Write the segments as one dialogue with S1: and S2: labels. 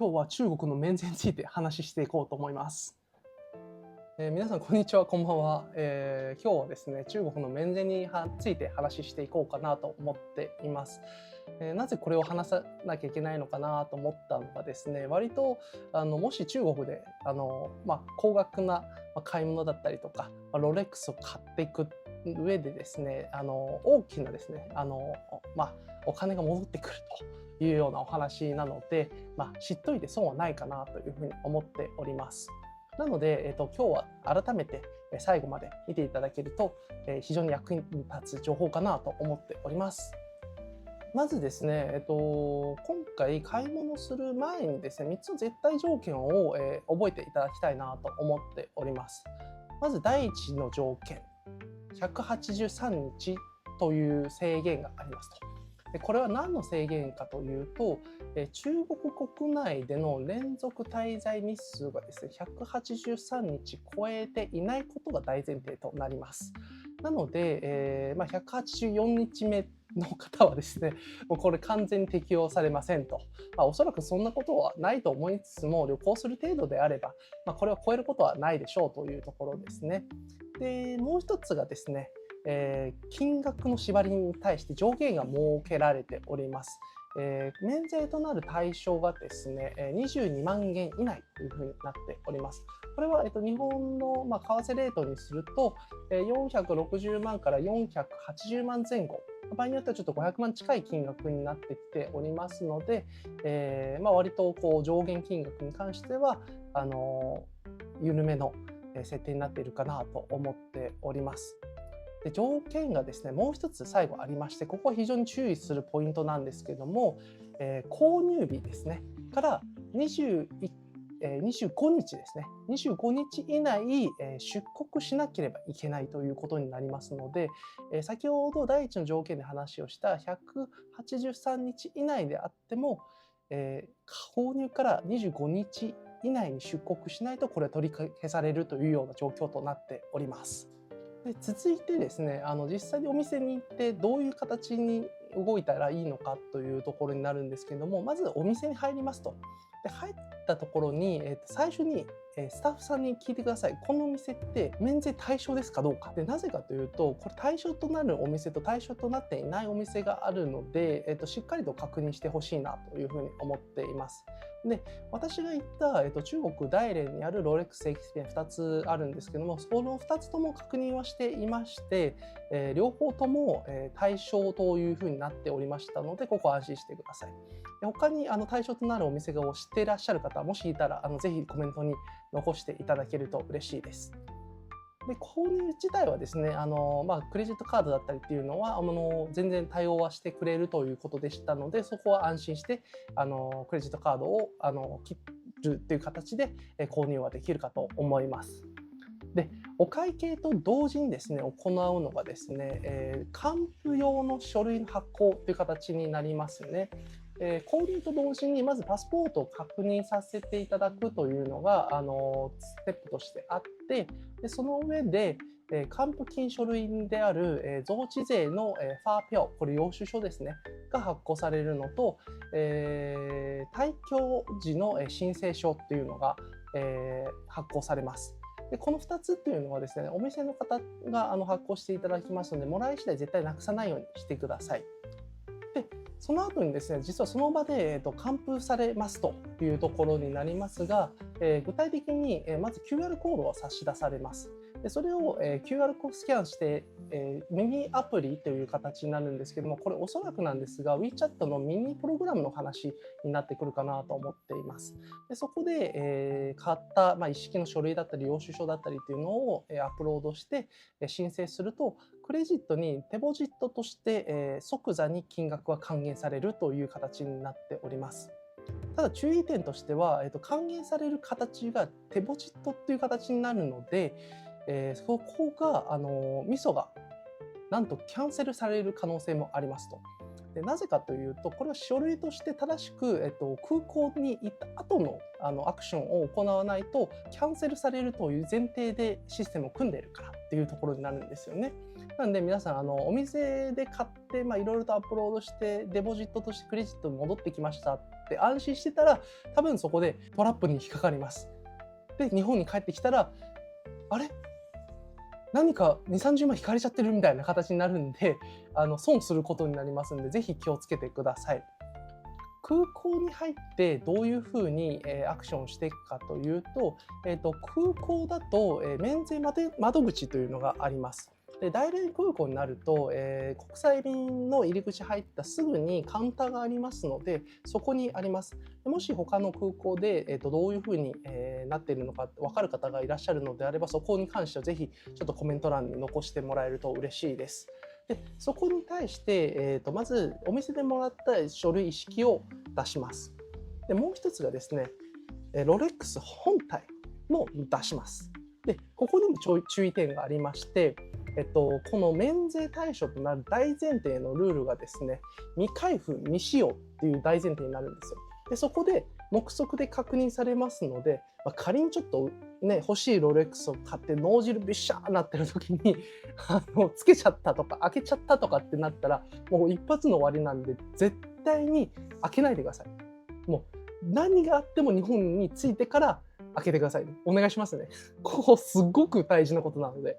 S1: 今日は中国の免税について話していこうと思います。皆さんこんにちは、こんばんは。今日はですね、中国の免税について話していこうかなと思っています。なぜこれを話さなきゃいけないのかなと思ったのがですね、割ともし中国で高額な買い物だったりとか、ロレックスを買っていく上でですね、大きなですね、お金が戻ってくるというようなお話なので、知っといて損はないかなというふうに思っております。なので、今日は改めて最後まで見ていただけると、非常に役に立つ情報かなと思っております。まずですね、今回買い物する前にですね、3つの絶対条件を、覚えていただきたいなと思っております。まず第一の条件、183日という制限がありますと。これは何の制限かというと、中国国内での連続滞在日数がですね、183日超えていないことが大前提となります。なので、184日目の方はですね、もうこれ完全に適用されませんと。おそらくそんなことはないと思いつつも、旅行する程度であれば、これを超えることはないでしょうというところですね。で、もう一つがですね、金額の縛りに対して上限が設けられております。免税となる対象がですね、22万元以内というふうになっております。これは、日本の、為替レートにすると、460万から480万前後、場合によってはちょっと500万近い金額になってきておりますので、割と上限金額に関しては緩めの設定になっているかなと思っております。で、条件がですね、もう一つ最後ありまして、ここは非常に注意するポイントなんですけども、購入日ですねから25日ですね、25日以内、出国しなければいけないということになりますので、先ほど第一の条件で話をした183日以内であっても、購入から25日以内に出国しないとこれは取り消されるというような状況となっております。で、続いてですね、実際にお店に行ってどういう形に動いたらいいのかというところになるんですけども、まずお店に入りますと。で、入ったところに、最初に、スタッフさんに聞いてください。このお店って免税対象ですかどうか。で、なぜかというと、これ対象となるお店と対象となっていないお店があるので、しっかりと確認してほしいなというふうに思っています。で、私が行った、中国大連にあるロレックスエキスペリア2つあるんですけども、その2つとも確認はしていまして、両方とも、対象というふうになっておりましたので、ここは安心してください。で、他に対象となるお店を知っていらっしゃる方、もしいたらぜひコメントに残していただけると嬉しいです。で、購入自体はですね、クレジットカードだったりっていうのは、全然対応はしてくれるということでしたので、そこは安心して、クレジットカードを切るっていう形で、購入はできるかと思います。で、お会計と同時にですね、行うのがですね、還付用の書類の発行という形になりますね。購入と同時にまずパスポートを確認させていただくというのがステップとしてあって、でその上で、還付金書類である、増値税の、ファーピョ、これ領収書ですね、が発行されるのと、退去時の申請書っていうのが、発行されます。でこの2つっていうのはですね、お店の方が発行していただきますので、もらい次第絶対なくさないようにしてください。でその後にですね、実はその場で、還付されますというところになりますが、具体的に、まず QR コードを差し出されます。でそれを、QR コードスキャンして、ミニアプリという形になるんですけども、これおそらくなんですが WeChat のミニプログラムの話になってくるかなと思っています。でそこで、買った、一式の書類だったり領収書だったりっていうのを、アップロードして、申請すると、クレジットにデポジットとして、即座に金額は還元されるという形になっております。ただ注意点としては、還元される形がデポジットっていう形になるので、そこがミソがなんとキャンセルされる可能性もありますと。でなぜかというと、これは書類として正しく、空港に行った後のアクションを行わないとキャンセルされるという前提でシステムを組んでいるからっていうところになるんですよね。なので皆さんお店で買っていろいろとアップロードしてデポジットとしてクレジットに戻ってきましたっって安心してたら、多分そこでトラップに引っかかります。で、日本に帰ってきたら、あれ何か2、30万引かれちゃってるみたいな形になるんで、損することになりますんで、ぜひ気をつけてください。空港に入ってどういうふうにアクションしていくかというと、空港だと免税窓口というのがあります。で、大連空港になると、国際便の入り口入ったすぐにカウンターがありますので、そこにあります。でもし他の空港で、どういうふうに、なっているのか分かる方がいらっしゃるのであれば、そこに関してはぜひちょっとコメント欄に残してもらえると嬉しいです。で、そこに対して、まずお店でもらった書類一式を出します。で、もう一つがですね、ロレックス本体も出します。で、ここにも注意点がありまして、この免税対象となる大前提のルールがですね、未開封未使用っていう大前提になるんですよ。で、そこで目測で確認されますので、仮にちょっとね、欲しいロレックスを買って脳汁ビシャーなってる時につけちゃったとか開けちゃったとかってなったら、もう一発の終わりなんで、絶対に開けないでください。もう何があっても日本に着いてから開けてくださいね。お願いしますね。ここすごく大事なことなので。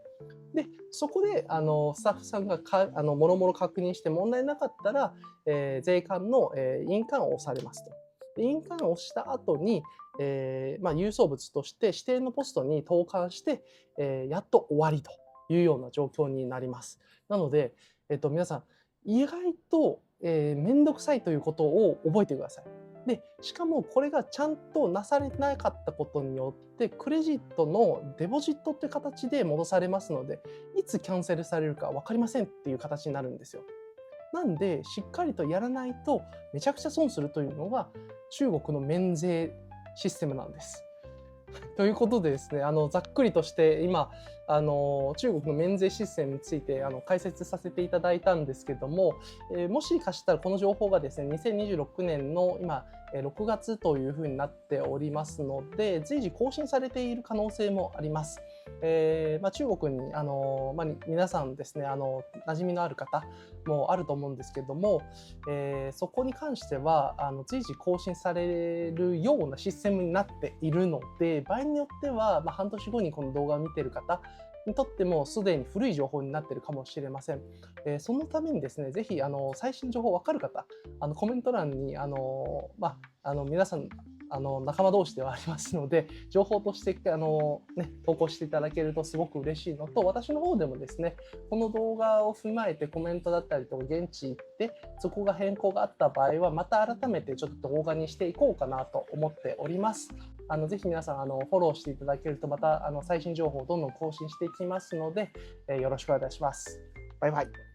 S1: で、そこでスタッフさんがもろもろ確認して問題なかったら、税関の、印鑑を押されますと。で、印鑑を押した後に、郵送物として指定のポストに投函して、やっと終わりというような状況になります。なので、皆さん意外と、めんどくさいということを覚えてください。で、しかもこれがちゃんとなされなかったことによって、クレジットのデポジットっていう形で戻されますので、いつキャンセルされるか分かりませんっていう形になるんですよ。なんで、しっかりとやらないとめちゃくちゃ損するというのが中国の免税システムなんです。ということでですね、ざっくりとして今、中国の免税システムについて解説させていただいたんですけども、もしかしたらこの情報がですね、2026年の今、6月というふうになっておりますので、随時更新されている可能性もあります。中国に皆さんですね、馴染みのある方もあると思うんですけども、そこに関しては随時更新されるようなシステムになっているので、場合によっては、半年後にこの動画を見ている方にとってもすでに古い情報になっているかもしれません。そのためにですね、ぜひ最新情報分かる方、コメント欄に皆さん仲間同士ではありますので、情報として投稿していただけるとすごく嬉しいのと、私の方でもですね、この動画を踏まえてコメントだったりとか現地行ってそこが変更があった場合はまた改めてちょっと動画にしていこうかなと思っております。ぜひ皆さんフォローしていただけるとまた最新情報をどんどん更新していきますので、よろしくお願いします。バイバイ。